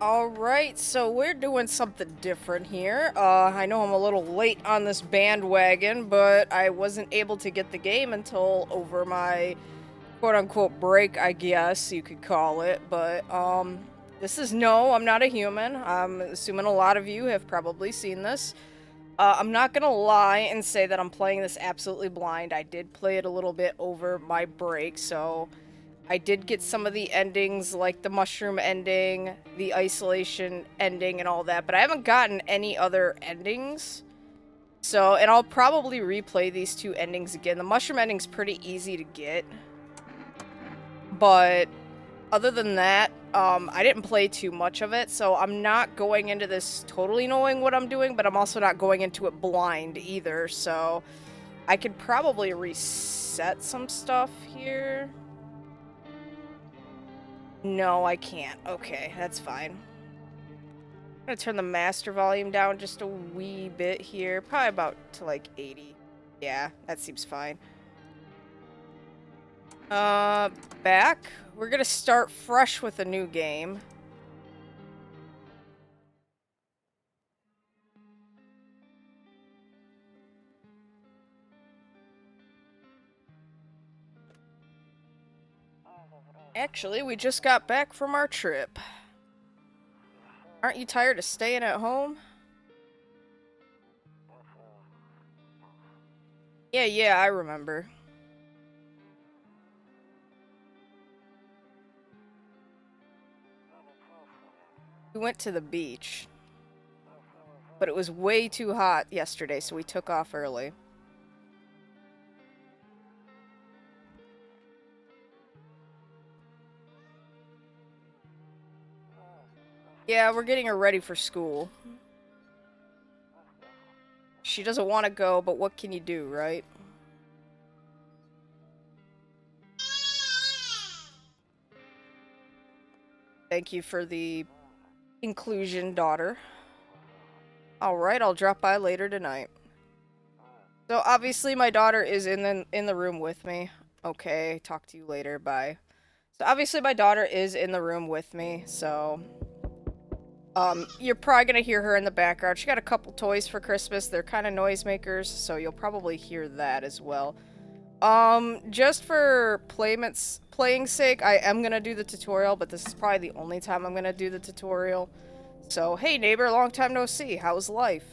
Alright, so we're doing something different here. I know I'm a little late on this bandwagon, but I wasn't able to get the game until over my quote-unquote break, I guess you could call it. But, this is No, I'm Not a Human. I'm assuming a lot of you have probably seen this. I'm not gonna lie and say that I'm playing this absolutely blind. I did play it a little bit over my break, so I did get some of the endings, like the mushroom ending, the isolation ending, and all that, but I haven't gotten any other endings. So, and I'll probably replay these two endings again. The mushroom ending's pretty easy to get, but other than that, I didn't play too much of it, so I'm not going into this totally knowing what I'm doing, but I'm also not going into it blind either, so I could probably reset some stuff here. No, I can't. Okay, that's fine. I'm gonna turn the master volume down just a wee bit here. Probably about to like 80. Yeah, that seems fine. Back. We're gonna start fresh with a new game. Actually, we just got back from our trip. Aren't you tired of staying at home? Yeah, I remember. We went to the beach, but it was way too hot yesterday, so we took off early. Yeah, we're getting her ready for school. She doesn't want to go, but what can you do, right? Thank you for the inclusion, daughter. Alright, I'll drop by later tonight. So obviously my daughter is in the room with me. Okay, talk to you later, bye. So obviously my daughter is in the room with me, so you're probably gonna hear her in the background. She got a couple toys for Christmas. They're kind of noisemakers, so you'll probably hear that as well. Just for playing sake, I am gonna do the tutorial, but this is probably the only time I'm gonna do the tutorial. So, hey neighbor, long time no see. How's life?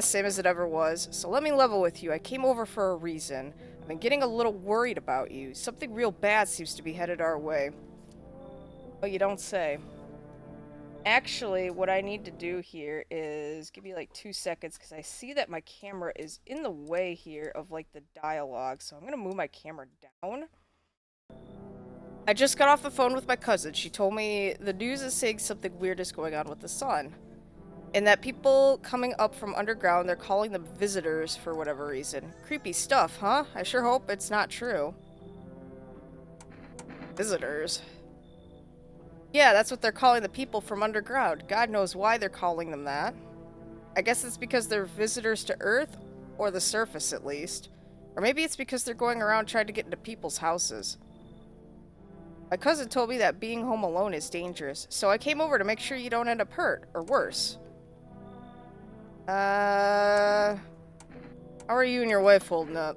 Same as it ever was. So let me level with you. I came over for a reason. I've been getting a little worried about you. Something real bad seems to be headed our way. Oh, you don't say. Actually, what I need to do here is give me like 2 seconds because I see that my camera is in the way here of like the dialogue, so I'm gonna move my camera down. I just got off the phone with my cousin. She told me the news is saying something weird is going on with the sun. And that people coming up from underground, they're calling them visitors for whatever reason. Creepy stuff, huh? I sure hope it's not true. Visitors? Yeah, that's what they're calling the people from underground. God knows why they're calling them that. I guess it's because they're visitors to Earth, or the surface at least. Or maybe it's because they're going around trying to get into people's houses. My cousin told me that being home alone is dangerous, so I came over to make sure you don't end up hurt, or worse. How are you and your wife holding up?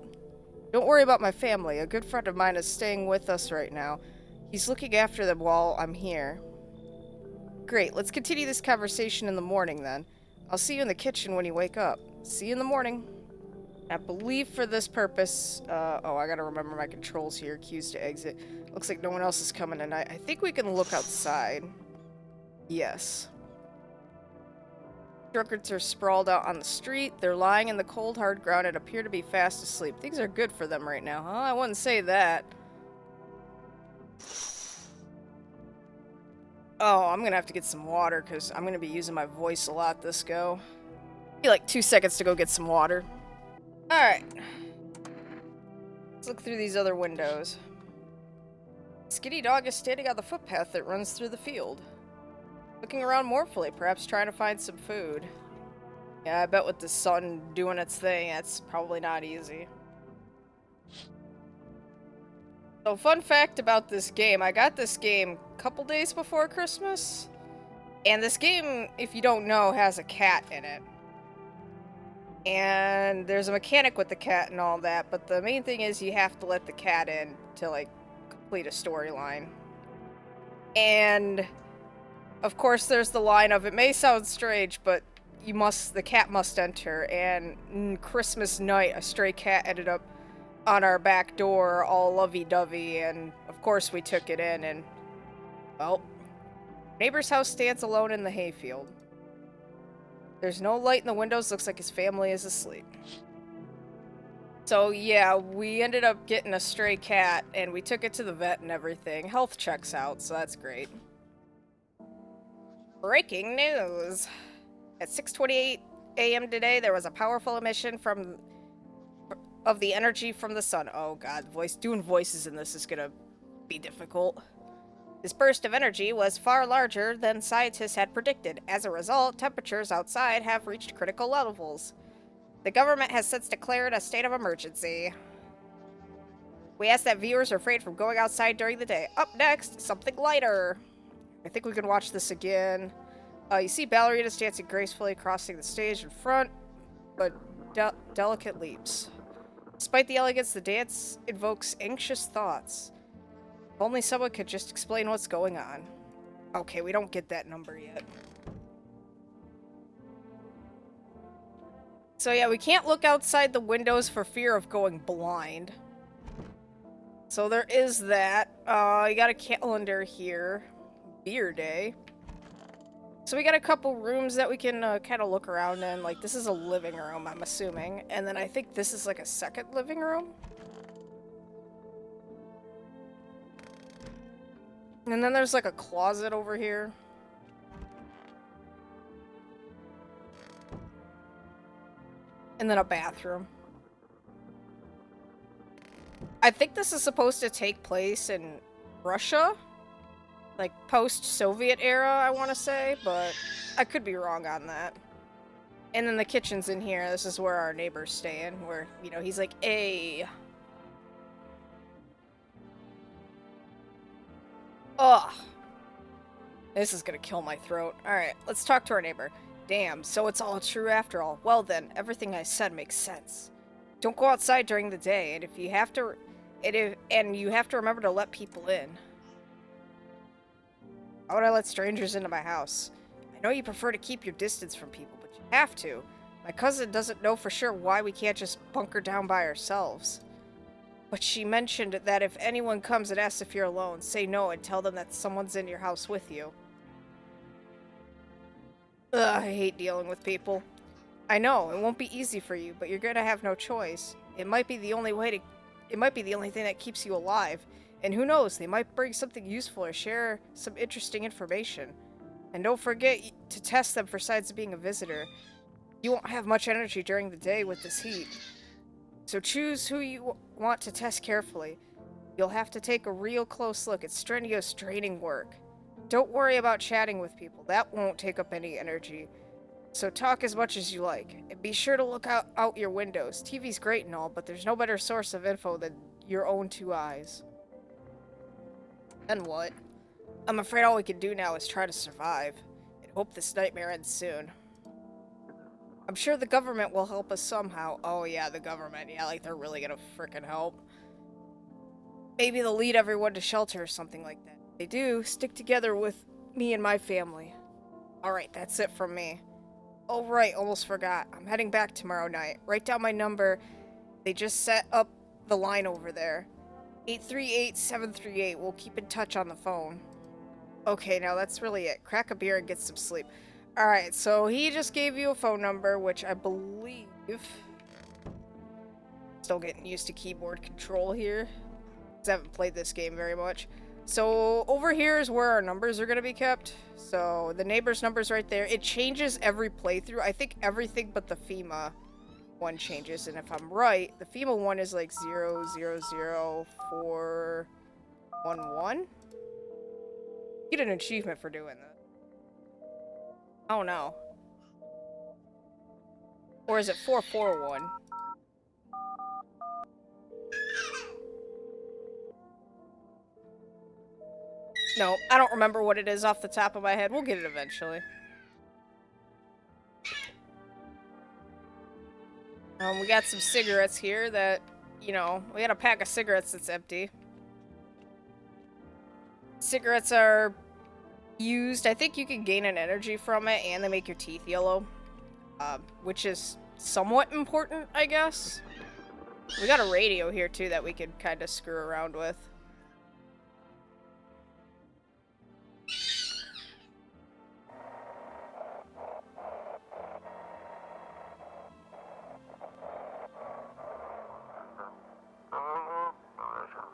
Don't worry about my family. A good friend of mine is staying with us right now. He's looking after them while I'm here. Great, let's continue this conversation in the morning then. I'll see you in the kitchen when you wake up. See you in the morning. I believe for this purpose, oh, I gotta remember my controls here. Cues to exit. Looks like no one else is coming tonight. I think we can look outside. Yes. Drunkards are sprawled out on the street. They're lying in the cold, hard ground and appear to be fast asleep. Things are good for them right now, huh? I wouldn't say that. Oh, I'm gonna have to get some water because I'm gonna be using my voice a lot this go. Be like 2 seconds to go get some water. Alright. Let's look through these other windows. Skinny dog is standing on the footpath that runs through the field. Looking around mournfully, perhaps trying to find some food. Yeah, I bet with the sun doing its thing, that's probably not easy. So, fun fact about this game, I got this game a couple days before Christmas. And this game, if you don't know, has a cat in it. And there's a mechanic with the cat and all that, but the main thing is you have to let the cat in to, like, complete a storyline. And, of course, there's the line of, it may sound strange, but the cat must enter. And Christmas night, a stray cat ended up on our back door, all lovey-dovey, and, of course, we took it in, and, well, neighbor's house stands alone in the hayfield. There's no light in the windows, looks like his family is asleep. So yeah, we ended up getting a stray cat, and we took it to the vet and everything. Health checks out, so that's great. Breaking news! At 6:28 a.m. today, there was a powerful emission of the energy from the sun. Oh god, doing voices in this is gonna be difficult. This burst of energy was far larger than scientists had predicted. As a result, temperatures outside have reached critical levels. The government has since declared a state of emergency. We ask that viewers refrain from going outside during the day. Up next, something lighter. I think we can watch this again. You see ballerinas dancing gracefully, crossing the stage in front, but delicate leaps. Despite the elegance, the dance invokes anxious thoughts. If only someone could just explain what's going on. Okay, we don't get that number yet. So yeah, we can't look outside the windows for fear of going blind. So there is that. You got a calendar here. Beer day. So we got a couple rooms that we can kind of look around in. Like, this is a living room, I'm assuming. And then I think this is like a second living room. And then there's like a closet over here. And then a bathroom. I think this is supposed to take place in Russia. Like, post-Soviet era, I want to say. But I could be wrong on that. And then the kitchen's in here. This is where our neighbor's staying. Where, you know, he's like, hey. Ugh. This is gonna kill my throat. Alright, let's talk to our neighbor. Damn, so it's all true after all. Well then, everything I said makes sense. Don't go outside during the day, and you have to remember to let people in. How would I let strangers into my house? I know you prefer to keep your distance from people, but you have to. My cousin doesn't know for sure why we can't just bunker down by ourselves. But she mentioned that if anyone comes and asks if you're alone, say no and tell them that someone's in your house with you. Ugh, I hate dealing with people. I know, it won't be easy for you, but you're gonna have no choice. It might be the only thing that keeps you alive. And who knows, they might bring something useful or share some interesting information. And don't forget to test them for signs of being a visitor. You won't have much energy during the day with this heat. So choose who you want to test carefully. You'll have to take a real close look. It's strenuous, draining work. Don't worry about chatting with people. That won't take up any energy. So talk as much as you like. And be sure to look out your windows. TV's great and all, but there's no better source of info than your own two eyes. Then what? I'm afraid all we can do now is try to survive. And hope this nightmare ends soon. I'm sure the government will help us somehow. Oh yeah, the government. Yeah, like they're really gonna frickin' help. Maybe they'll lead everyone to shelter or something like that. If they do, stick together with me and my family. Alright, that's it from me. Oh right, almost forgot. I'm heading back tomorrow night. Write down my number. They just set up the line over there. 838-738. We'll keep in touch on the phone. Okay, now that's really it. Crack a beer and get some sleep. Alright, so he just gave you a phone number, which I believe... Still getting used to keyboard control here. Because I haven't played this game very much. So, over here is where our numbers are going to be kept. So, the neighbor's number's right there. It changes every playthrough. I think everything but the FEMA one changes. And if I'm right, the FEMA one is like 000411. Get an achievement for doing that. Oh no. Or is it 441? No, I don't remember what it is off the top of my head. We'll get it eventually. We got some cigarettes here that, you know, we got a pack of cigarettes that's empty. Cigarettes are used, I think you can gain an energy from it, and they make your teeth yellow. Which is somewhat important, I guess. We got a radio here, too, that we could kind of screw around with.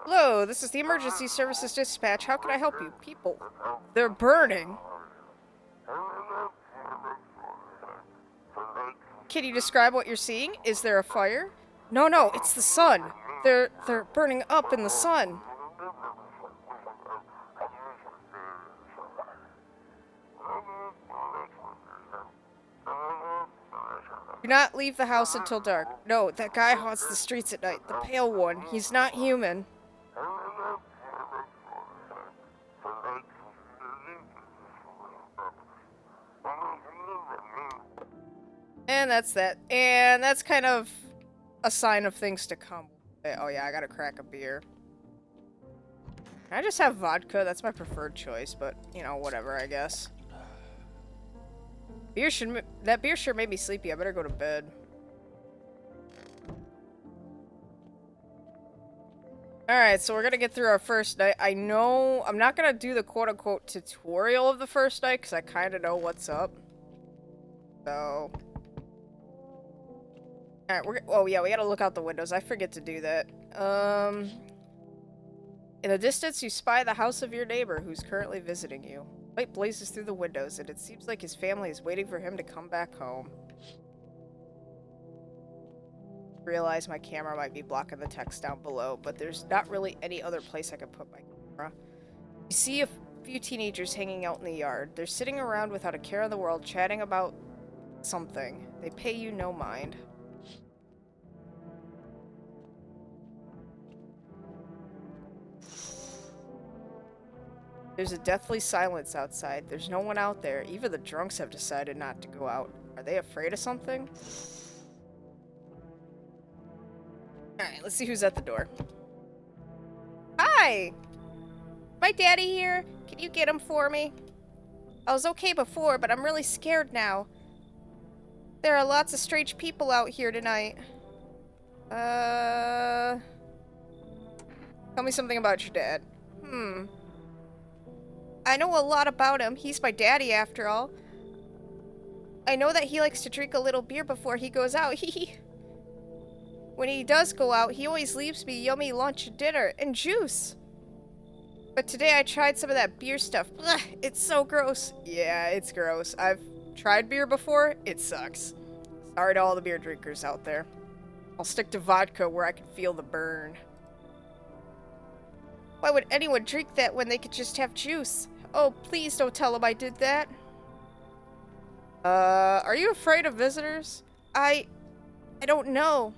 Hello, this is the Emergency Services Dispatch. How can I help you? People, they're burning. Can you describe what you're seeing? Is there a fire? No, it's the sun. They're burning up in the sun. Do not leave the house until dark. No, that guy haunts the streets at night. The pale one. He's not human. And that's that. And that's kind of a sign of things to come. Oh yeah, I gotta crack a beer. Can I just have vodka? That's my preferred choice, but, you know, whatever, I guess. That beer sure made me sleepy. I better go to bed. Alright, so we're gonna get through our first night. I know I'm not gonna do the quote-unquote tutorial of the first night, because I kind of know what's up. So... Alright, oh yeah, we gotta look out the windows. I forget to do that. In the distance, you spy the house of your neighbor, who's currently visiting you. Light blazes through the windows, and it seems like his family is waiting for him to come back home. Realize my camera might be blocking the text down below, but there's not really any other place I could put my camera. You see a few teenagers hanging out in the yard. They're sitting around without a care in the world, chatting about something. They pay you no mind. There's a deathly silence outside. There's no one out there. Even the drunks have decided not to go out. Are they afraid of something? Alright, let's see who's at the door. Hi! My daddy here. Can you get him for me? I was okay before, but I'm really scared now. There are lots of strange people out here tonight. Tell me something about your dad. I know a lot about him. He's my daddy, after all. I know that he likes to drink a little beer before he goes out. When he does go out, he always leaves me yummy lunch and dinner and juice. But today I tried some of that beer stuff. Ugh, it's so gross. Yeah, it's gross. I've tried beer before. It sucks. Sorry to all the beer drinkers out there. I'll stick to vodka where I can feel the burn. Why would anyone drink that when they could just have juice? Oh, please don't tell him I did that. Are you afraid of visitors? I don't know.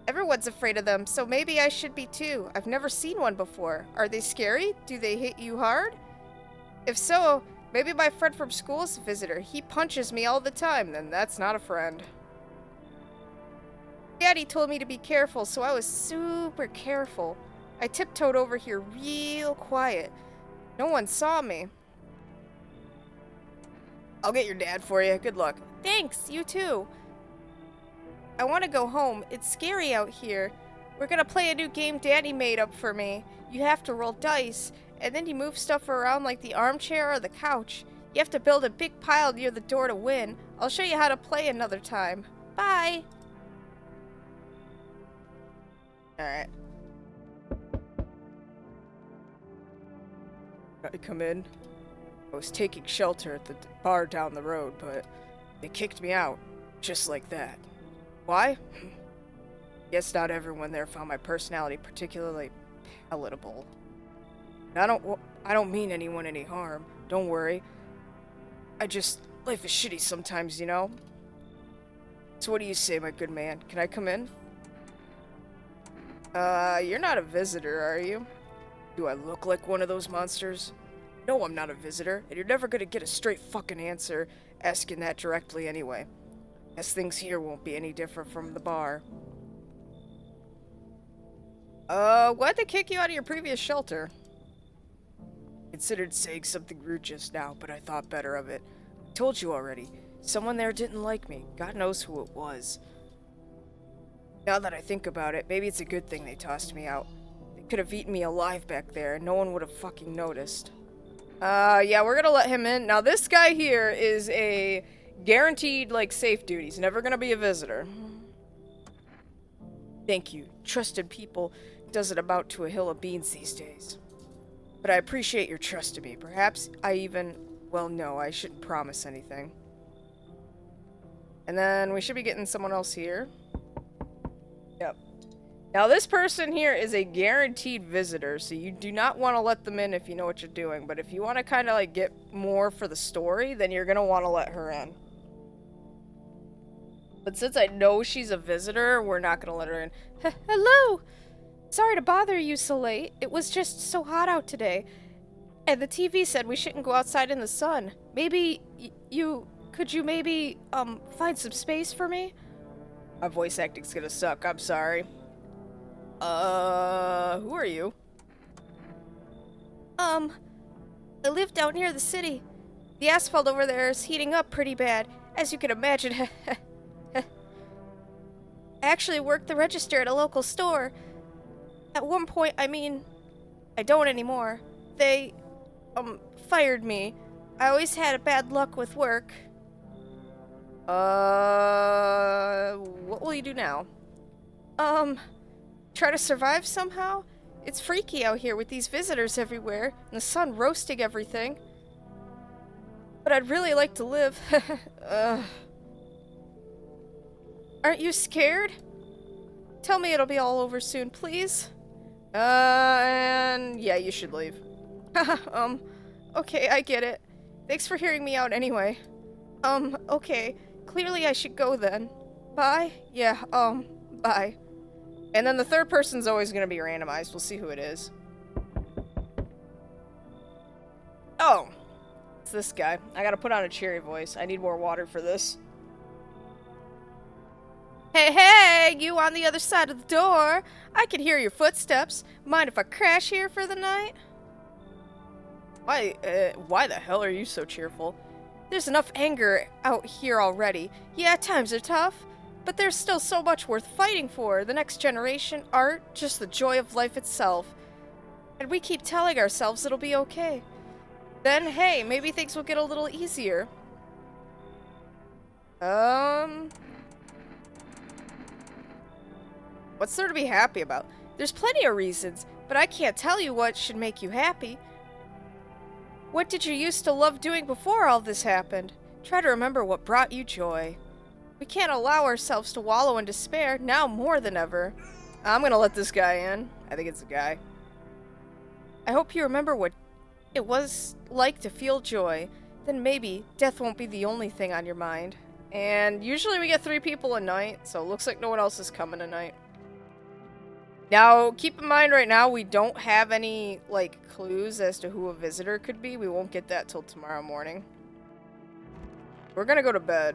Everyone's afraid of them, so maybe I should be too. I've never seen one before. Are they scary? Do they hit you hard? If so, maybe my friend from school is a visitor. He punches me all the time, then that's not a friend. Daddy told me to be careful, so I was super careful. I tiptoed over here real quiet. No one saw me. I'll get your dad for you. Good luck. Thanks, you too. I want to go home. It's scary out here. We're gonna play a new game Daddy made up for me. You have to roll dice, and then you move stuff around like the armchair or the couch. You have to build a big pile near the door to win. I'll show you how to play another time. Bye! Alright. I come in. I was taking shelter at the bar down the road, but they kicked me out. Just like that. Why? Guess not everyone there found my personality particularly palatable. I don't mean anyone any harm. Don't worry. Life is shitty sometimes, you know? So what do you say, my good man? Can I come in? You're not a visitor, are you? Do I look like one of those monsters? No, I'm not a visitor, and you're never gonna get a straight fucking answer asking that directly anyway. Guess things here won't be any different from the bar. Why'd they kick you out of your previous shelter? Considered saying something rude just now, but I thought better of it. I told you already. Someone there didn't like me. God knows who it was. Now that I think about it, maybe it's a good thing they tossed me out. They could have eaten me alive back there, and no one would have fucking noticed. Yeah, we're gonna let him in. Now, this guy here is a guaranteed, like, safe dude. He's never gonna be a visitor. Thank you. Trusted people doesn't amount to a hill of beans these days. But I appreciate your trust in me. Perhaps I even... Well, no, I shouldn't promise anything. And then we should be getting someone else here. Yep. Now, this person here is a guaranteed visitor, so you do not want to let them in if you know what you're doing. But if you want to kind of, like, get more for the story, then you're going to want to let her in. But since I know she's a visitor, we're not going to let her in. Hello! Sorry to bother you so late. It was just so hot out today. And the TV said we shouldn't go outside in the sun. Maybe could you maybe, find some space for me? My voice acting's gonna suck, I'm sorry. Who are you? I live down near the city. The asphalt over there is heating up pretty bad, as you can imagine. I actually worked the register at a local store. At one point, I don't anymore. They, fired me. I always had bad luck with work. What will you do now? Try to survive somehow? It's freaky out here with these visitors everywhere, and the sun roasting everything. But I'd really like to live. Aren't you scared? Tell me it'll be all over soon, please. And yeah, you should leave. Okay, I get it. Thanks for hearing me out anyway. Okay. Clearly I should go then. Bye? Yeah, bye. And then the third person's always gonna be randomized. We'll see who it is. Oh. It's this guy. I gotta put on a cheery voice. I need more water for this. Hey, you on the other side of the door. I can hear your footsteps. Mind if I crash here for the night? Why the hell are you so cheerful? There's enough anger out here already. Yeah, times are tough, but there's still so much worth fighting for. The next generation, art, just the joy of life itself. And we keep telling ourselves it'll be okay. Then, hey, maybe things will get a little easier. What's there to be happy about? There's plenty of reasons, but I can't tell you what should make you happy. What did you used to love doing before all this happened? Try to remember what brought you joy. We can't allow ourselves to wallow in despair, now more than ever. I'm gonna let this guy in. I think it's a guy. I hope you remember what it was like to feel joy. Then maybe death won't be the only thing on your mind. And usually we get 3 people a night, so it looks like no one else is coming tonight. Now, keep in mind right now, we don't have any, like, clues as to who a visitor could be. We won't get that till tomorrow morning. We're gonna go to bed.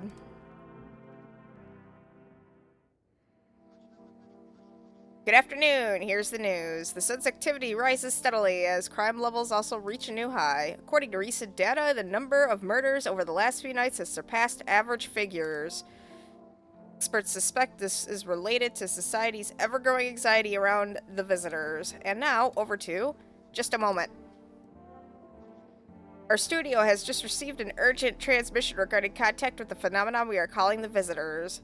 Good afternoon, here's the news. The sun's activity rises steadily as crime levels also reach a new high. According to recent data, the number of murders over the last few nights has surpassed average figures. Experts suspect this is related to society's ever-growing anxiety around the visitors. And now, over to just a moment. Our studio has just received an urgent transmission regarding contact with the phenomenon we are calling the visitors.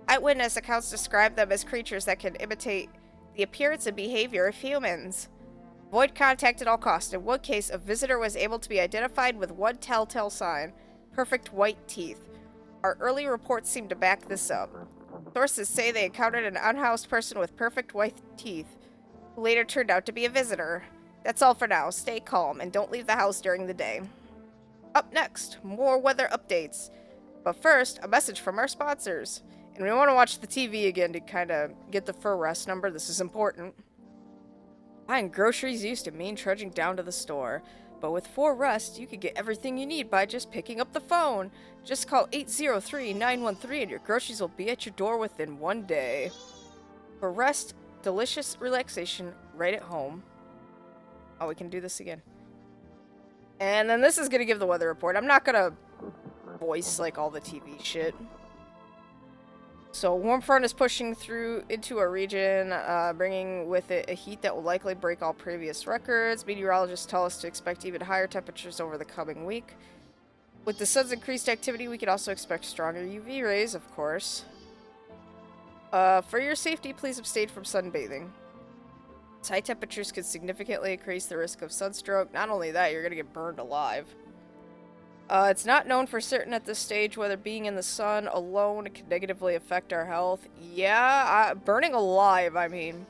Eyewitness accounts describe them as creatures that can imitate the appearance and behavior of humans. Avoid contact at all costs. In one case, a visitor was able to be identified with one telltale sign: perfect white teeth. Our early reports seem to back this up. Sources say they encountered an unhoused person with perfect white teeth, who later turned out to be a visitor. That's all for now. Stay calm and don't leave the house during the day. Up next, more weather updates. But first, a message from our sponsors. And we want to watch the TV again to kind of get the fur rest number. This is important. Buying groceries used to mean trudging down to the store. But with 4 Rest, you can get everything you need by just picking up the phone. Just call 803-913 and your groceries will be at your door within 1 day. For Rest, delicious relaxation right at home. Oh, we can do this again. And then this is going to give the weather report. I'm not going to voice like all the TV shit. So, warm front is pushing through into our region, bringing with it a heat that will likely break all previous records. Meteorologists tell us to expect even higher temperatures over the coming week. With the sun's increased activity, we can also expect stronger UV rays, of course. For your safety, please abstain from sunbathing. High temperatures could significantly increase the risk of sunstroke. Not only that, you're going to get burned alive. It's not known for certain at this stage whether being in the sun alone can negatively affect our health. Yeah, burning alive, I mean.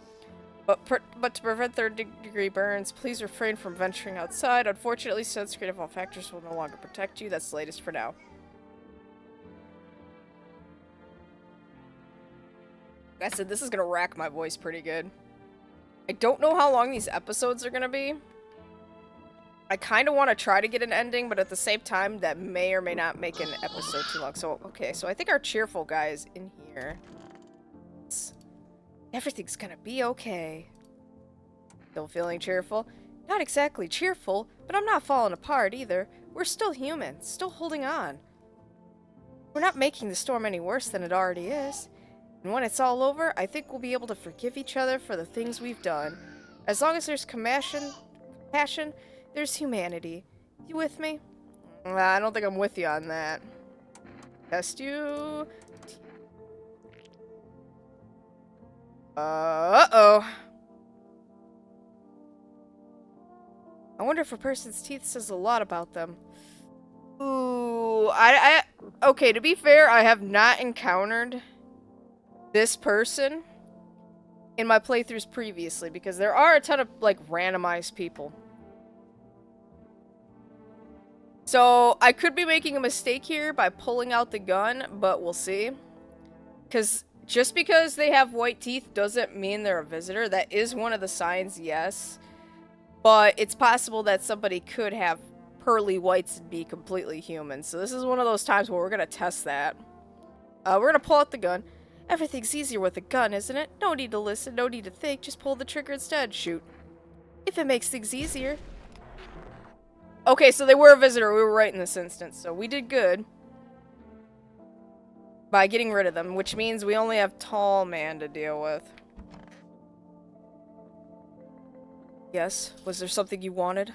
But to prevent third-degree burns, please refrain from venturing outside. Unfortunately, sunscreen of all factors will no longer protect you. That's the latest for now. Like I said, this is going to rack my voice pretty good. I don't know how long these episodes are going to be. I kind of want to try to get an ending, but at the same time, that may or may not make an episode too long. So, okay, so I think our cheerful guy is in here. Everything's gonna be okay. Still feeling cheerful? Not exactly cheerful, but I'm not falling apart either. We're still human, still holding on. We're not making the storm any worse than it already is. And when it's all over, I think we'll be able to forgive each other for the things we've done. As long as there's compassion, there's humanity. You with me? I don't think I'm with you on that. Test you. Uh-oh. I wonder if a person's teeth says a lot about them. Ooh, okay, to be fair, I have not encountered this person in my playthroughs previously, because there are a ton of, like, randomized people. So, I could be making a mistake here by pulling out the gun, but we'll see. Because just because they have white teeth doesn't mean they're a visitor. That is one of the signs, yes. But it's possible that somebody could have pearly whites and be completely human. So this is one of those times where we're going to test that. We're going to pull out the gun. Everything's easier with a gun, isn't it? No need to listen, no need to think. Just pull the trigger instead. Shoot. If it makes things easier. Okay, so they were a visitor. We were right in this instance. So we did good by getting rid of them, which means we only have Tall Man to deal with. Yes? Was there something you wanted?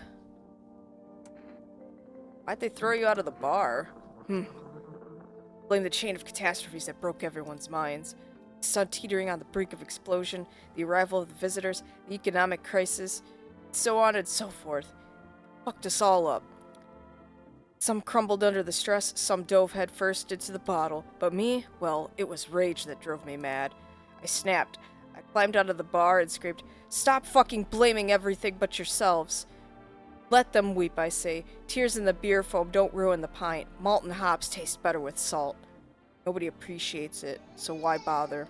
Why'd they throw you out of the bar? Blame the chain of catastrophes that broke everyone's minds. The sun teetering on the brink of explosion, the arrival of the visitors, the economic crisis, so on and so forth. Fucked us all up. Some crumbled under the stress, some dove headfirst into the bottle. But me, well, it was rage that drove me mad. I snapped. I climbed out of the bar and screamed, "Stop fucking blaming everything but yourselves." Let them weep, I say. Tears in the beer foam don't ruin the pint. Malt and hops taste better with salt. Nobody appreciates it, so why bother?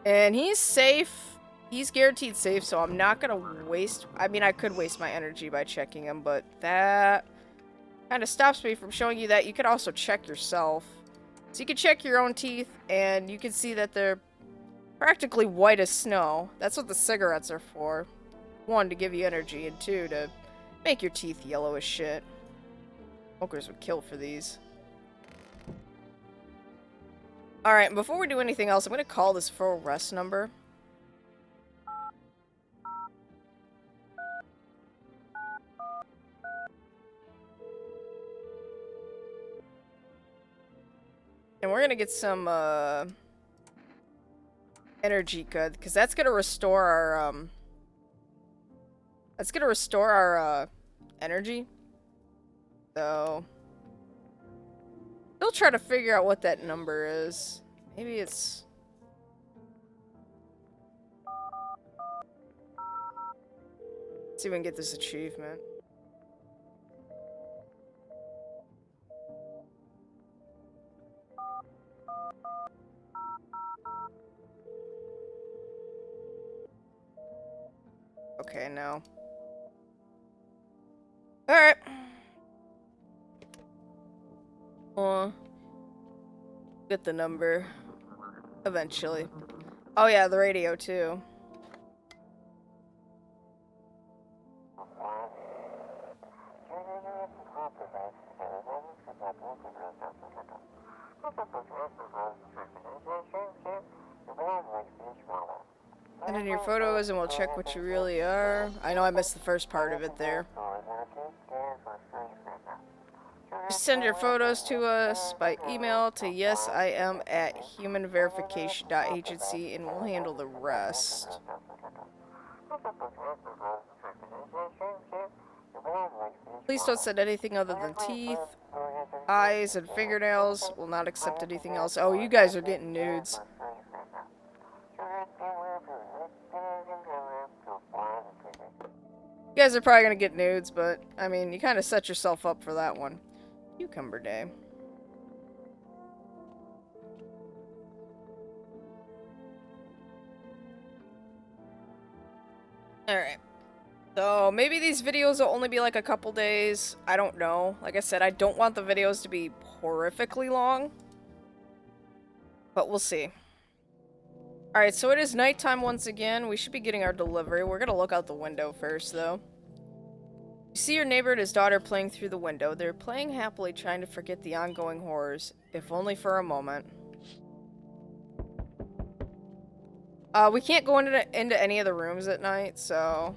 And he's safe. He's guaranteed safe, so I'm not gonna waste... I mean, I could waste my energy by checking him, but that kind of stops me from showing you that you can also check yourself. So you can check your own teeth, and you can see that they're practically white as snow. That's what the cigarettes are for. 1, to give you energy, and 2, to make your teeth yellow as shit. Smokers would kill for these. Alright, before we do anything else, I'm going to call this full rest number. And we're going to get some, energy good, because that's going to restore our, that's going to restore our, energy. So, still try to figure out what that number is. Maybe it's... Let's see if we can get this achievement. Okay, no. Alright. Well, get the number. Eventually. Oh yeah, the radio too. Send in your photos and we'll check what you really are. I know I missed the first part of it there. Just send your photos to us by email to yesim@humanverification.agency and we'll handle the rest. Please don't send anything other than teeth, eyes, and fingernails. We'll not accept anything else. Oh, you guys are getting nudes. You guys are probably gonna get nudes, but, I mean, you kind of set yourself up for that one. Cucumber Day. Alright. So, maybe these videos will only be like a couple days. I don't know. Like I said, I don't want the videos to be horrifically long. But we'll see. Alright, so it is nighttime once again. We should be getting our delivery. We're gonna look out the window first, though. You see your neighbor and his daughter playing through the window. They're playing happily, trying to forget the ongoing horrors, if only for a moment. We can't go into any of the rooms at night, so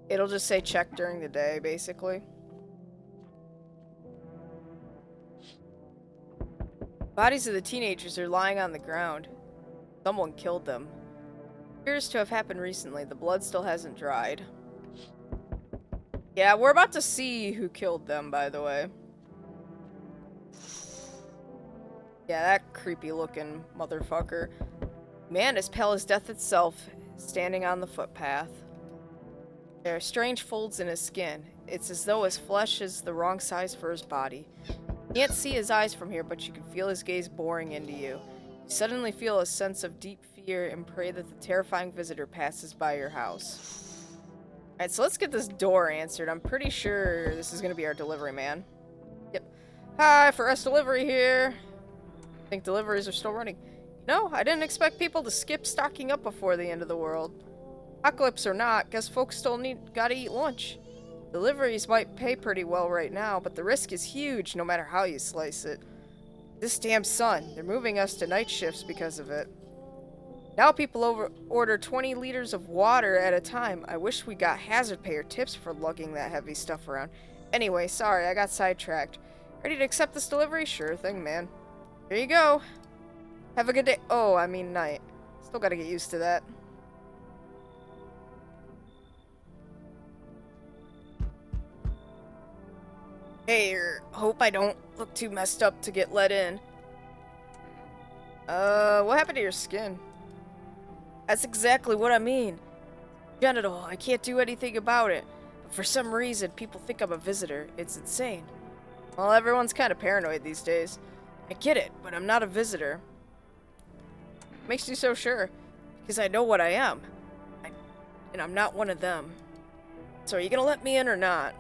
it'll just say check during the day, basically. Bodies of the teenagers are lying on the ground. Someone killed them. Appears to have happened recently. The blood still hasn't dried. Yeah, we're about to see who killed them, by the way. Yeah, that creepy looking motherfucker. Man as pale as death itself, standing on the footpath. There are strange folds in his skin. It's as though his flesh is the wrong size for his body. You can't see his eyes from here, but you can feel his gaze boring into you. You suddenly feel a sense of deep fear and pray that the terrifying visitor passes by your house. Alright, so let's get this door answered. I'm pretty sure this is going to be our delivery man. Yep. Hi, for us delivery here. I think deliveries are still running. No, I didn't expect people to skip stocking up before the end of the world. Apocalypse or not, guess folks still gotta eat lunch. Deliveries might pay pretty well right now, but the risk is huge no matter how you slice it. This damn sun, they're moving us to night shifts because of it. Now people order 20 liters of water at a time. I wish we got hazard pay or tips for lugging that heavy stuff around. Anyway, sorry, I got sidetracked. Ready to accept this delivery? Sure thing, man. Here you go. Have a good day. Oh, I mean night. Still gotta get used to that. Hey, hope I don't look too messed up to get let in. What happened to your skin? That's exactly what I mean. Genital, I can't do anything about it. But for some reason, people think I'm a visitor. It's insane. Well, everyone's kind of paranoid these days. I get it, but I'm not a visitor. Makes you so sure? Because I know what I am. And I'm not one of them. So are you gonna let me in or not?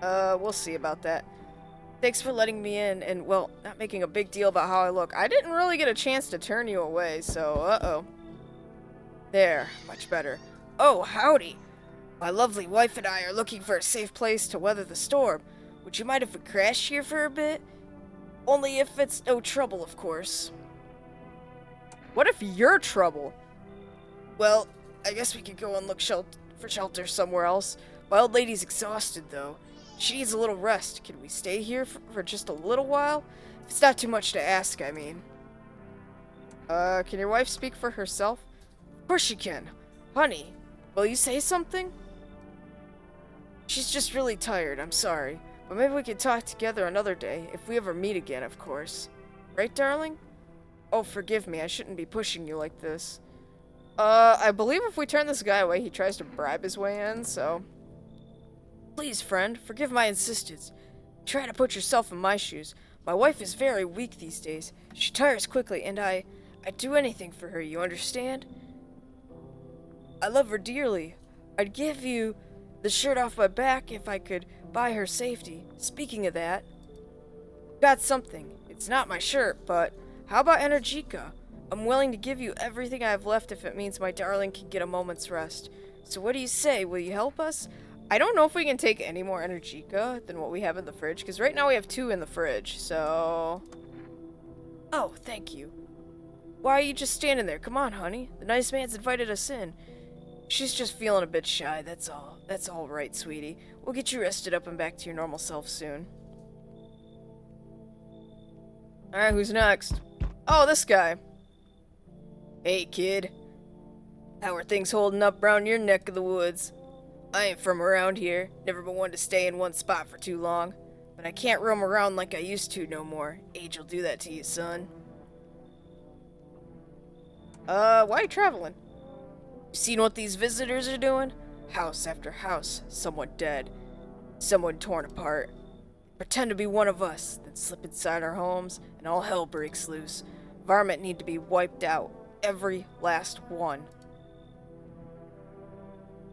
We'll see about that. Thanks for letting me in and, well, not making a big deal about how I look. I didn't really get a chance to turn you away, so uh-oh. There, much better. Oh, howdy. My lovely wife and I are looking for a safe place to weather the storm. Would you mind if we crash here for a bit? Only if it's no trouble, of course. What if you're trouble? Well, I guess we could go and look for shelter somewhere else. My old lady's exhausted, though. She needs a little rest. Can we stay here for just a little while? If it's not too much to ask, I mean. Can your wife speak for herself? Of course she can. Honey, will you say something? She's just really tired, I'm sorry. But maybe we can talk together another day, if we ever meet again, of course. Right, darling? Oh, forgive me, I shouldn't be pushing you like this. I believe if we turn this guy away, he tries to bribe his way in, so... Please, friend, forgive my insistence. Try to put yourself in my shoes. My wife is very weak these days. She tires quickly, and I'd do anything for her, you understand? I love her dearly. I'd give you the shirt off my back if I could buy her safety. Speaking of that, got something. It's not my shirt, but how about Energica? I'm willing to give you everything I have left if it means my darling can get a moment's rest. So what do you say? Will you help us? I don't know if we can take any more Energica than what we have in the fridge, because right now we have 2 in the fridge, so... Oh, thank you. Why are you just standing there? Come on, honey. The nice man's invited us in. She's just feeling a bit shy, that's all. That's all right, sweetie. We'll get you rested up and back to your normal self soon. Alright, who's next? Oh, this guy. Hey, kid. How are things holding up round your neck of the woods? I ain't from around here. Never been one to stay in one spot for too long. But I can't roam around like I used to no more. Age will do that to you, son. Why are you traveling? Seen what these visitors are doing? House after house, someone dead, someone torn apart. Pretend to be one of us, then slip inside our homes, and all hell breaks loose. Varmint need to be wiped out, every last one.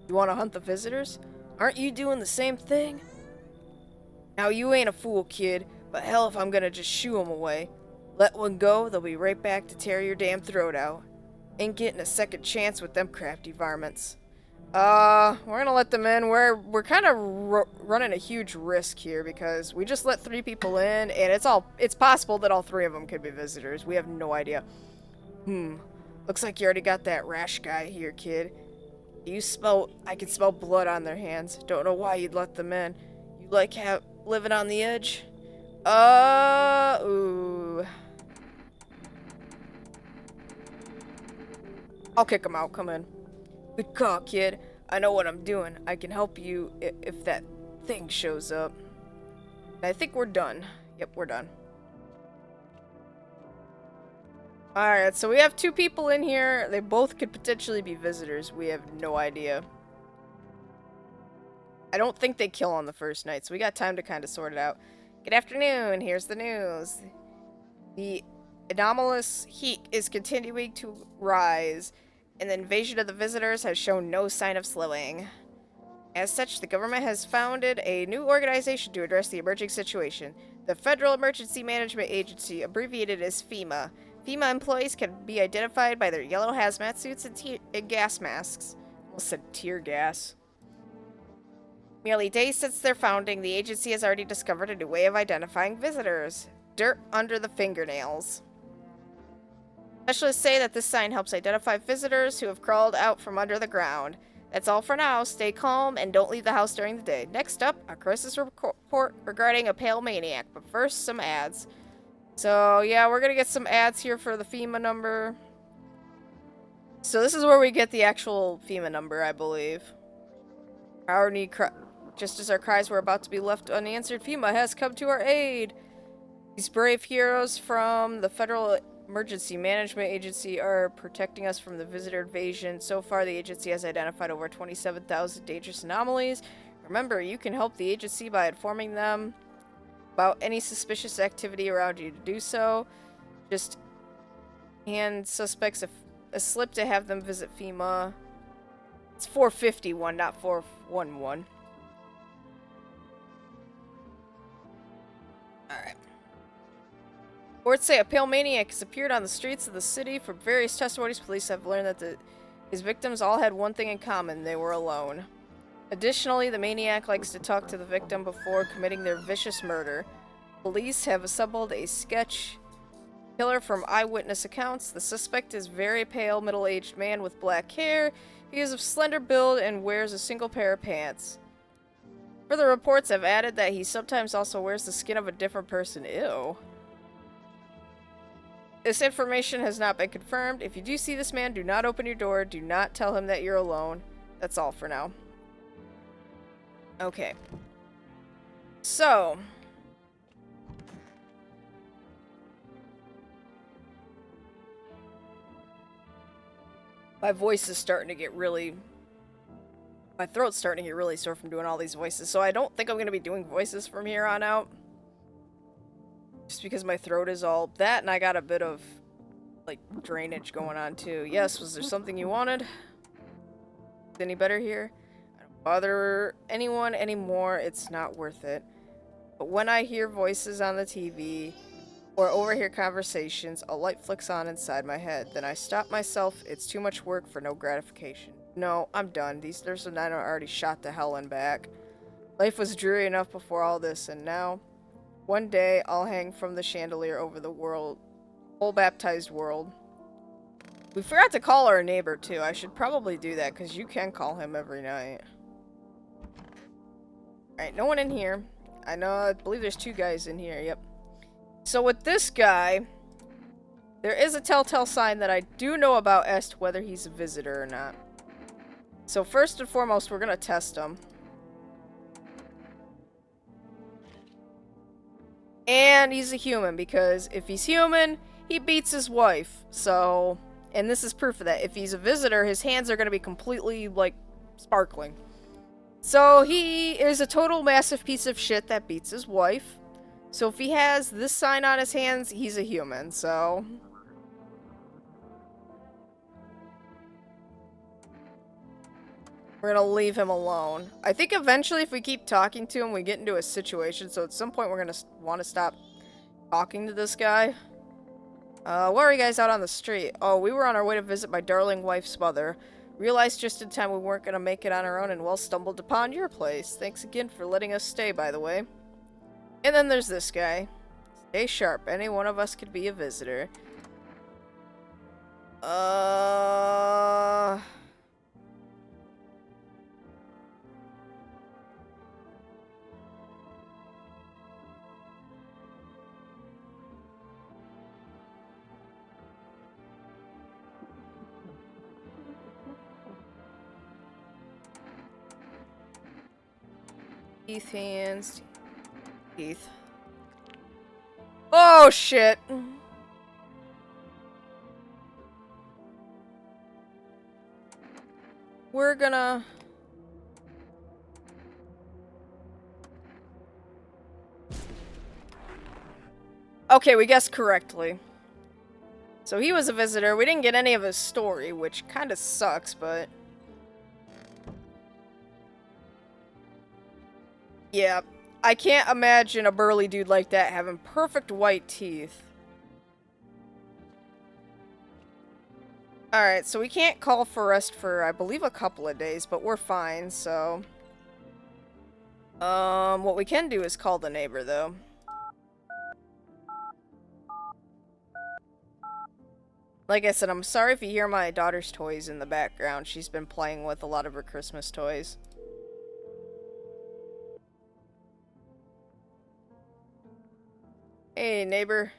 You want to hunt the visitors? Aren't you doing the same thing? Now you ain't a fool, kid, but hell if I'm gonna just shoo 'em away. Let one go, they'll be right back to tear your damn throat out. Ain't getting a second chance with them crafty varmints. We're gonna let them in. We're kind of running a huge risk here because we just let 3 people in, and it's possible that all 3 of them could be visitors. We have no idea. Looks like you already got that rash guy here, kid. I can smell blood on their hands. Don't know why you'd let them in. You like living on the edge? Ooh. I'll kick him out. Come in. Good call, kid. I know what I'm doing. I can help you if that thing shows up. I think we're done. Yep, we're done. Alright, so we have 2 people in here. They both could potentially be visitors. We have no idea. I don't think they kill on the first night, so we got time to kind of sort it out. Good afternoon. Here's the news. The anomalous heat is continuing to rise, and the invasion of the visitors has shown no sign of slowing. As such, the government has founded a new organization to address the emerging situation. The Federal Emergency Management Agency, abbreviated as FEMA. FEMA employees can be identified by their yellow hazmat suits and gas masks. Almost said tear gas. Merely days since their founding, the agency has already discovered a new way of identifying visitors. Dirt under the fingernails. Specialists say that this sign helps identify visitors who have crawled out from under the ground. That's all for now. Stay calm and don't leave the house during the day. Next up, a crisis report regarding a pale maniac. But first, some ads. So, yeah, we're gonna get some ads here for the FEMA number. So this is where we get the actual FEMA number, I believe. Just as our cries were about to be left unanswered, FEMA has come to our aid. These brave heroes from the Federal Emergency Management Agency are protecting us from the visitor invasion. So far, the agency has identified over 27,000 dangerous anomalies. Remember, you can help the agency by informing them about any suspicious activity around you. To do so, just hand suspects a slip to have them visit FEMA. It's 451, not 411. Alright. Reports say a pale maniac has appeared on the streets of the city. From various testimonies, police have learned that his victims all had one thing in common: they were alone. Additionally, the maniac likes to talk to the victim before committing their vicious murder. Police have assembled a sketch killer from eyewitness accounts. The suspect is a very pale, middle-aged man with black hair. He is of slender build and wears a single pair of pants. Further reports have added that he sometimes also wears the skin of a different person. Ew. This information has not been confirmed. If you do see this man, do not open your door. Do not tell him that you're alone. That's all for now. Okay. So. My voice is starting to get really... My throat's starting to get really sore from doing all these voices, so I don't think I'm going to be doing voices from here on out. Just because my throat is all that, and I got a bit of, like, drainage going on, too. Yes, was there something you wanted? any better here? I don't bother anyone anymore. It's not worth it. But when I hear voices on the TV or overhear conversations, a light flicks on inside my head. Then I stop myself. It's too much work for no gratification. No, I'm done. These nurses and I are already shot to hell and back. Life was dreary enough before all this, and now, one day, I'll hang from the chandelier over the whole baptized world. We forgot to call our neighbor, too. I should probably do that, because you can call him every night. Alright, no one in here. I believe there's 2 guys in here, yep. So with this guy, there is a telltale sign that I do know about as to whether he's a visitor or not. So first and foremost, we're gonna test him. And he's a human, because if he's human, he beats his wife. So, and this is proof of that. If he's a visitor, his hands are gonna be completely, like, sparkling. So he is a total massive piece of shit that beats his wife. So if he has this sign on his hands, he's a human, so... we're gonna leave him alone. I think eventually if we keep talking to him, we get into a situation, so at some point we're gonna want to stop talking to this guy. Why are you guys out on the street? Oh, we were on our way to visit my darling wife's mother. Realized just in time we weren't gonna make it on our own and well stumbled upon your place. Thanks again for letting us stay, by the way. And then there's this guy. Stay sharp. Any one of us could be a visitor. Teeth, hands, teeth. Oh, shit. We're gonna... okay, we guessed correctly. So he was a visitor. We didn't get any of his story, which kind of sucks, but... yeah, I can't imagine a burly dude like that having perfect white teeth. Alright, so we can't call for rest for, I believe, a couple of days, but we're fine, so... what we can do is call the neighbor, though. Like I said, I'm sorry if you hear my daughter's toys in the background. She's been playing with a lot of her Christmas toys. Hey, neighbor.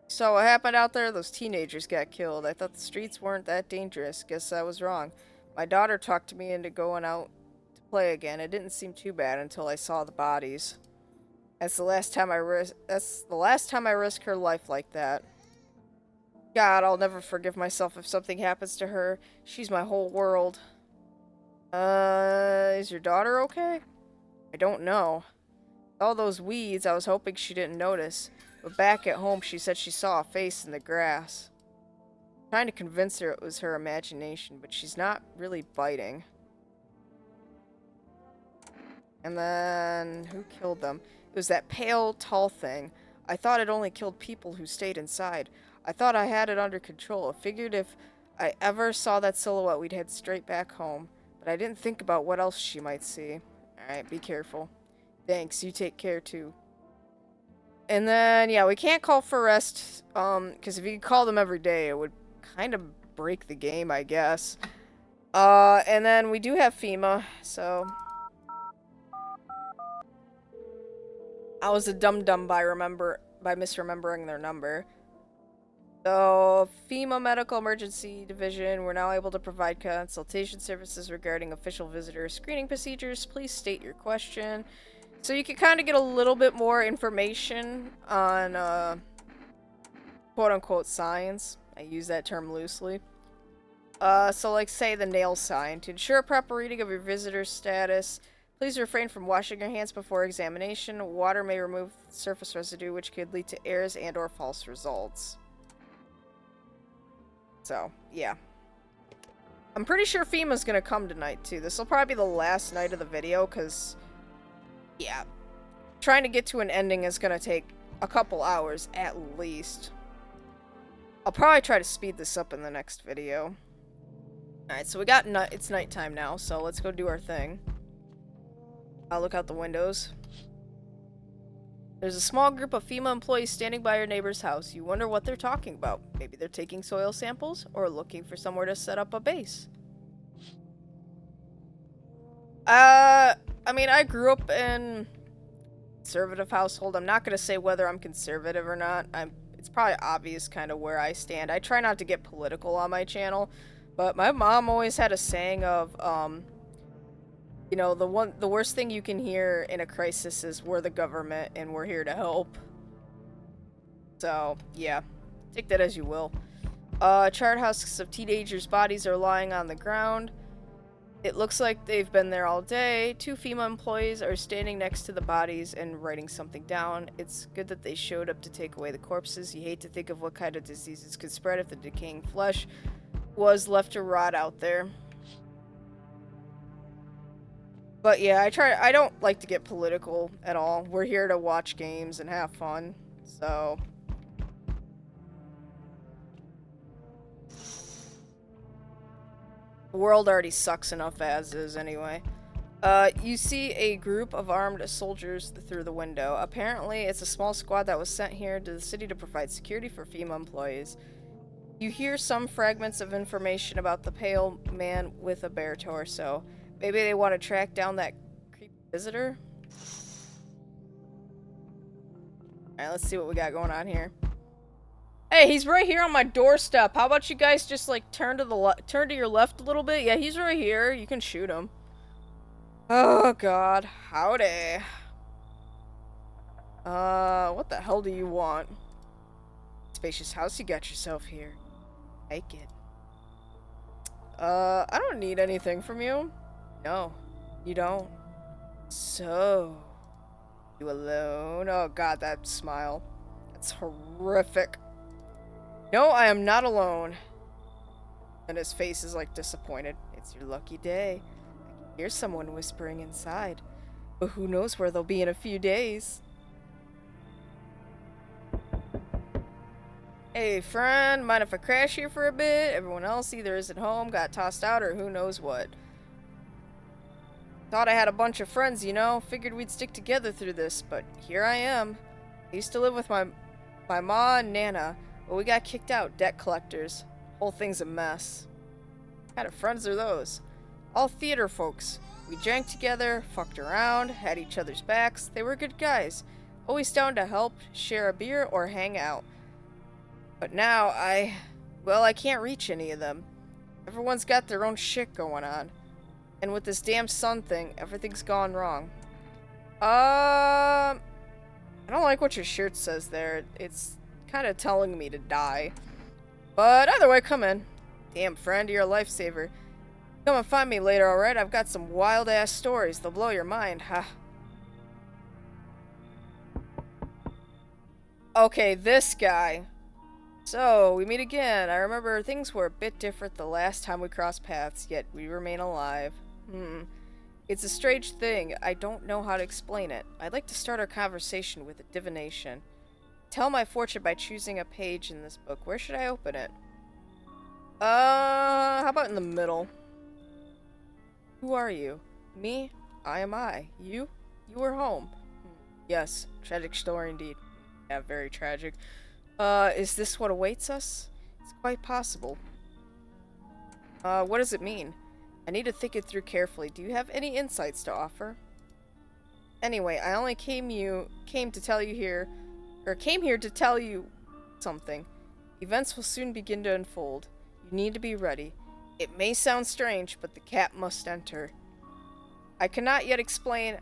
So what happened out there? Those teenagers got killed. I thought the streets weren't that dangerous. Guess I was wrong. My daughter talked me into going out to play again. It didn't seem too bad until I saw the bodies. That's the last time I risked her life like that. God, I'll never forgive myself if something happens to her. She's my whole world. Is your daughter okay? I don't know. All those weeds, I was hoping she didn't notice. But back at home, she said she saw a face in the grass. I'm trying to convince her it was her imagination, but she's not really biting. And then, who killed them? It was that pale, tall thing. I thought it only killed people who stayed inside. I thought I had it under control. I figured if I ever saw that silhouette, we'd head straight back home. But I didn't think about what else she might see. Alright, be careful. Thanks, you take care too. And then, yeah, we can't call for rest, because if you call them every day, it would kind of break the game, I guess. And then we do have FEMA, so... I was a dum-dum by misremembering their number. So, FEMA Medical Emergency Division, we're now able to provide consultation services regarding official visitor screening procedures. Please state your question. So you can kind of get a little bit more information on, quote-unquote signs. I use that term loosely. So like, say, the nail sign. To ensure a proper reading of your visitor's status, please refrain from washing your hands before examination. Water may remove surface residue, which could lead to errors and or false results. So, yeah. I'm pretty sure FEMA's gonna come tonight, too. This will probably be the last night of the video, because, yeah, trying to get to an ending is gonna take a couple hours, at least. I'll probably try to speed this up in the next video. Alright, so we got it's nighttime now, so let's go do our thing. I'll look out the windows. There's a small group of FEMA employees standing by your neighbor's house. You wonder what they're talking about. Maybe they're taking soil samples or looking for somewhere to set up a base. I mean, I grew up in a conservative household. I'm not going to say whether I'm conservative or not. It's probably obvious kind of where I stand. I try not to get political on my channel, but my mom always had a saying of, you know, the worst thing you can hear in a crisis is we're the government and we're here to help. So, yeah. Take that as you will. Charred husks of teenagers' bodies are lying on the ground. It looks like they've been there all day. 2 FEMA employees are standing next to the bodies and writing something down. It's good that they showed up to take away the corpses. You hate to think of what kind of diseases could spread if the decaying flesh was left to rot out there. But yeah, I don't like to get political at all. We're here to watch games and have fun, so. The world already sucks enough as is anyway. You see a group of armed soldiers through the window. Apparently, it's a small squad that was sent here to the city to provide security for FEMA employees. You hear some fragments of information about the pale man with a bare torso. Maybe they want to track down that creepy visitor? Alright, let's see what we got going on here. Hey, he's right here on my doorstep. How about you guys just, like, turn to your left a little bit? Yeah, he's right here. You can shoot him. Oh, God. Howdy. What the hell do you want? Spacious house you got yourself here. Like it. I don't need anything from you. No, you don't. So, you alone? Oh God, that smile. That's horrific. No, I am not alone. And his face is like disappointed. It's your lucky day. I can hear someone whispering inside. But who knows where they'll be in a few days. Hey friend, mind if I crash here for a bit? Everyone else either isn't home, got tossed out, or who knows what. Thought I had a bunch of friends, you know. Figured we'd stick together through this, but here I am. I used to live with my ma and Nana, but we got kicked out, debt collectors. Whole thing's a mess. What kind of friends are those? All theater folks. We drank together, fucked around, had each other's backs. They were good guys. Always down to help, share a beer, or hang out. But now I can't reach any of them. Everyone's got their own shit going on. And with this damn sun thing, everything's gone wrong. I don't like what your shirt says there. It's kind of telling me to die. But either way, come in. Damn friend, you're a lifesaver. Come and find me later, alright? I've got some wild-ass stories. They'll blow your mind, huh? Okay, this guy. So, we meet again. I remember things were a bit different the last time we crossed paths, yet we remain alive. It's a strange thing. I don't know how to explain it. I'd like to start our conversation with a divination. Tell my fortune by choosing a page in this book. Where should I open it? How about in the middle? Who are you? Me? I am I. You? You are home. Yes, tragic story indeed. Yeah, very tragic. Is this what awaits us? It's quite possible. What does it mean? I need to think it through carefully. Do you have any insights to offer? Anyway, I only came here to tell you something. Events will soon begin to unfold. You need to be ready. It may sound strange, but the cat must enter. I cannot yet explain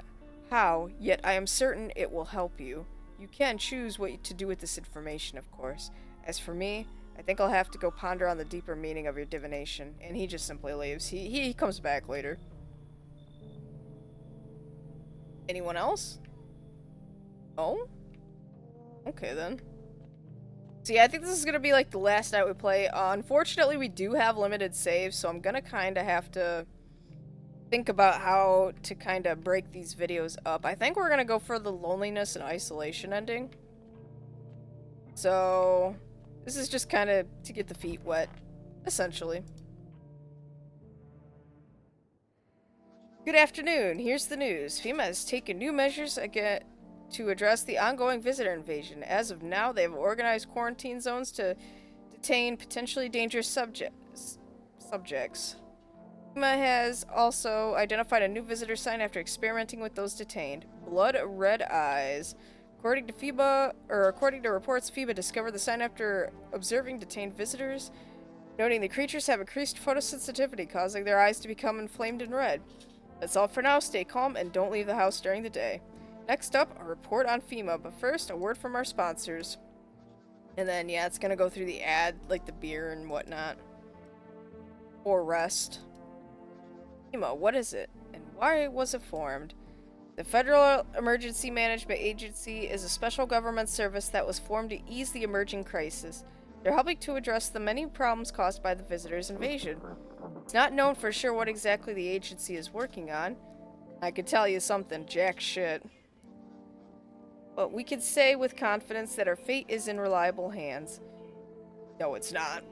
how, yet I am certain it will help you. You can choose what to do with this information, of course. As for me, I think I'll have to go ponder on the deeper meaning of your divination. And he just simply leaves. He comes back later. Anyone else? Oh? Okay then. So yeah, I think this is gonna be like the last night we play. Unfortunately, we do have limited saves, so I'm gonna kind of have to think about how to kind of break these videos up. I think we're gonna go for the loneliness and isolation ending. So this is just kind of to get the feet wet, essentially. Good afternoon. Here's the news. FEMA has taken new measures to address the ongoing visitor invasion. As of now, they have organized quarantine zones to detain potentially dangerous subjects. FEMA has also identified a new visitor sign after experimenting with those detained. Blood red eyes. According to reports, FEMA discovered the sign after observing detained visitors, noting the creatures have increased photosensitivity, causing their eyes to become inflamed and red. That's all for now. Stay calm and don't leave the house during the day. Next up, a report on FEMA, but first, a word from our sponsors. And then, yeah, it's gonna go through the ad, like the beer and whatnot. Or rest. FEMA, what is it? And why was it formed? The Federal Emergency Management Agency is a special government service that was formed to ease the emerging crisis. They're helping to address the many problems caused by the visitors' invasion. It's not known for sure what exactly the agency is working on. I could tell you something, jack shit. But we could say with confidence that our fate is in reliable hands. No, it's not.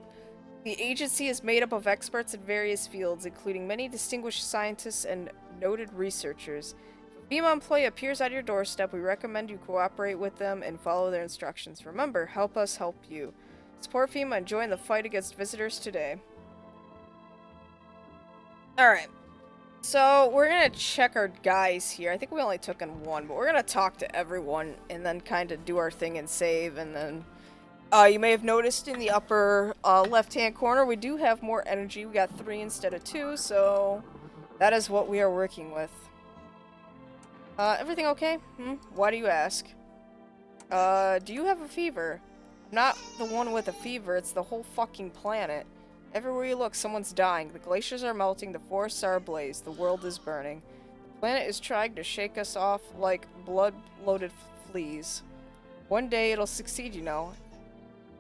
The agency is made up of experts in various fields, including many distinguished scientists and noted researchers. If a FEMA employee appears on your doorstep, we recommend you cooperate with them and follow their instructions. Remember, help us help you. Support FEMA and join the fight against visitors today. Alright. So, we're gonna check our guys here. I think we only took in one, but we're gonna talk to everyone and then kind of do our thing and save, and then... you may have noticed in the upper left-hand corner, we do have more energy. We got 3 instead of 2, so that is what we are working with. Everything okay? Why do you ask? Do you have a fever? Not the one with a fever, it's the whole fucking planet. Everywhere you look, someone's dying. The glaciers are melting, the forests are ablaze, the world is burning. The planet is trying to shake us off like blood-loaded fleas. One day it'll succeed, you know.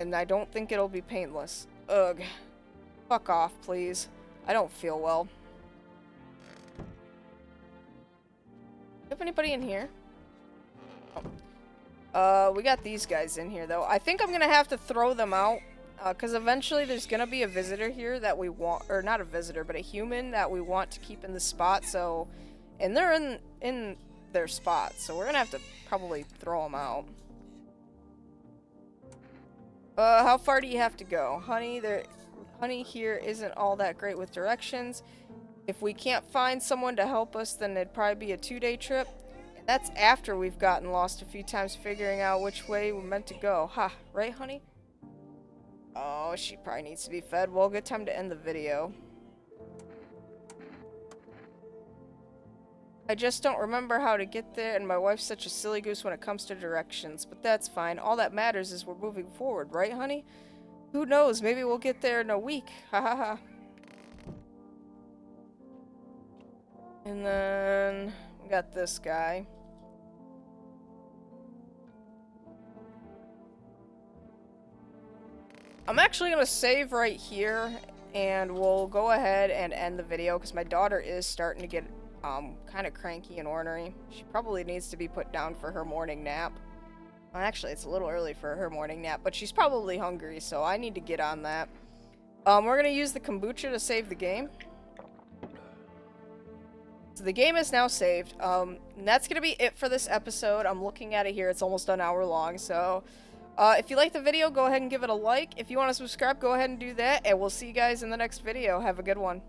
And I don't think it'll be painless. Ugh. Fuck off, please. I don't feel well. Have anybody in here? Oh. We got these guys in here, though. I think I'm gonna have to throw them out. Because eventually there's gonna be a visitor here that we want, or not a visitor, but a human that we want to keep in the spot, so... And they're in their spot, so we're gonna have to probably throw them out. How far do you have to go? Honey here isn't all that great with directions. If we can't find someone to help us, then it'd probably be a 2-day trip. And that's after we've gotten lost a few times figuring out which way we're meant to go. Ha, right, honey? Oh, she probably needs to be fed. Well, good time to end the video. I just don't remember how to get there, and my wife's such a silly goose when it comes to directions. But that's fine. All that matters is we're moving forward, right, honey? Who knows? Maybe we'll get there in a week. Ha ha ha. And then we got this guy. I'm actually going to save right here, and we'll go ahead and end the video, because my daughter is starting to get kind of cranky and ornery. She probably needs to be put down for her morning nap. Well, actually, it's a little early for her morning nap, but she's probably hungry, so I need to get on that. We're going to use the kombucha to save the game. So the game is now saved. And that's going to be it for this episode. I'm looking at it here. It's almost an hour long, so... if you like the video, go ahead and give it a like. If you want to subscribe, go ahead and do that. And we'll see you guys in the next video. Have a good one.